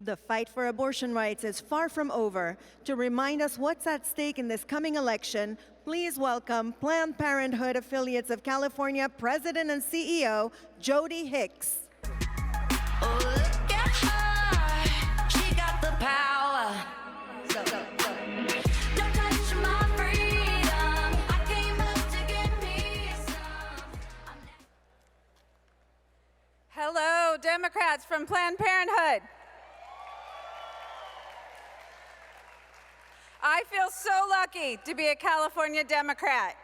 The fight for abortion rights is far from over. To remind us what's at stake in this coming election, please welcome Planned Parenthood Affiliates of California President and CEO, Jodi Hicks. Oh, look at her. She got the power. Don't touch my freedom. I came up to get me some. Hello, Democrats from Planned Parenthood. I feel so lucky to be a California Democrat.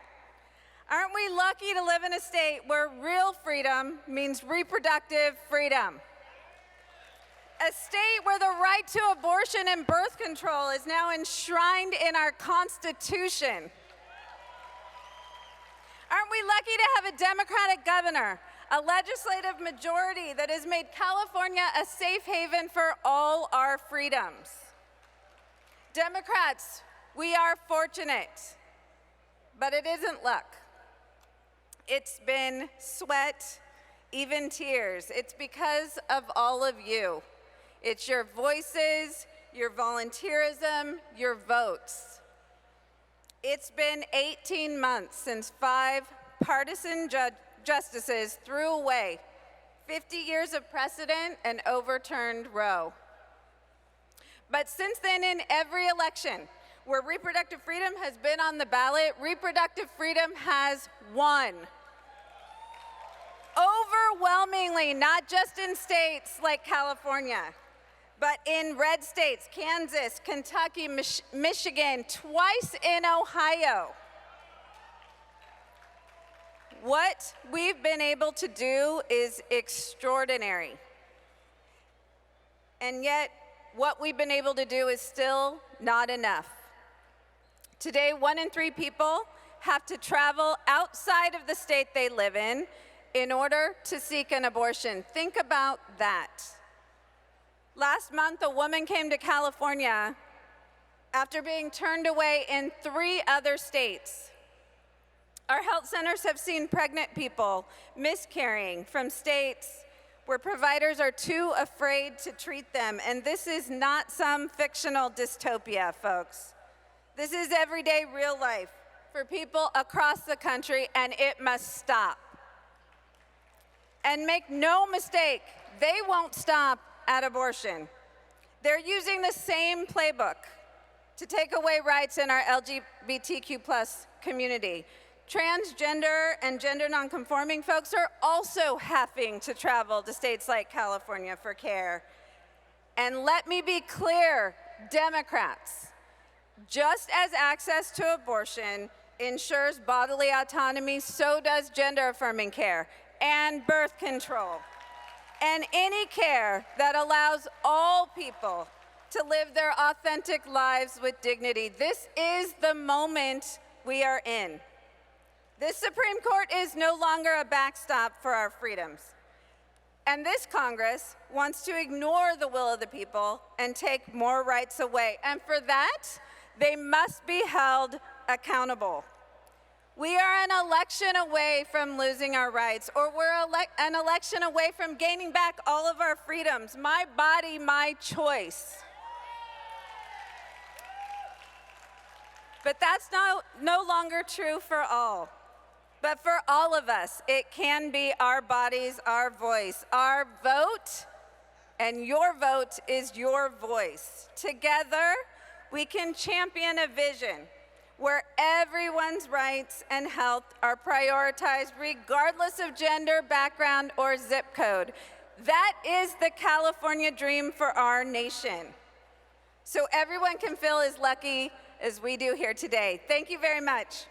Aren't we lucky to live in a state where real freedom means reproductive freedom? A state where the right to abortion and birth control is now enshrined in our Constitution. Aren't we lucky to have a Democratic governor, a legislative majority that has made California a safe haven for all our freedoms? Democrats, we are fortunate, but it isn't luck. It's been sweat, even tears. It's because of all of you. It's your voices, your volunteerism, your votes. It's been 18 months since 5 partisan justices threw away 50 years of precedent and overturned Roe. But since then, in every election where reproductive freedom has been on the ballot, reproductive freedom has won. Overwhelmingly, not just in states like California, but in red states, Kansas, Kentucky, Michigan, twice in Ohio. What we've been able to do is extraordinary. And yet, what we've been able to do is still not enough. Today, 1 in 3 people have to travel outside of the state they live in order to seek an abortion. Think about that. Last month, a woman came to California after being turned away in 3 other states. Our health centers have seen pregnant people miscarrying from states where providers are too afraid to treat them. And this is not some fictional dystopia, folks. This is everyday real life for people across the country, and it must stop. And make no mistake, they won't stop at abortion. They're using the same playbook to take away rights in our LGBTQ+ community. Transgender and gender nonconforming folks are also having to travel to states like California for care. And let me be clear, Democrats, just as access to abortion ensures bodily autonomy, so does gender-affirming care and birth control, and any care that allows all people to live their authentic lives with dignity. This is the moment we are in. This Supreme Court is no longer a backstop for our freedoms. And this Congress wants to ignore the will of the people and take more rights away. And for that, they must be held accountable. We are an election away from losing our rights, or we're an election away from gaining back all of our freedoms. My body, my choice. But that's no longer true for all. But for all of us, it can be our bodies, our voice, our vote, and your vote is your voice. Together, we can champion a vision where everyone's rights and health are prioritized regardless of gender, background, or zip code. That is the California dream for our nation. So everyone can feel as lucky as we do here today. Thank you very much.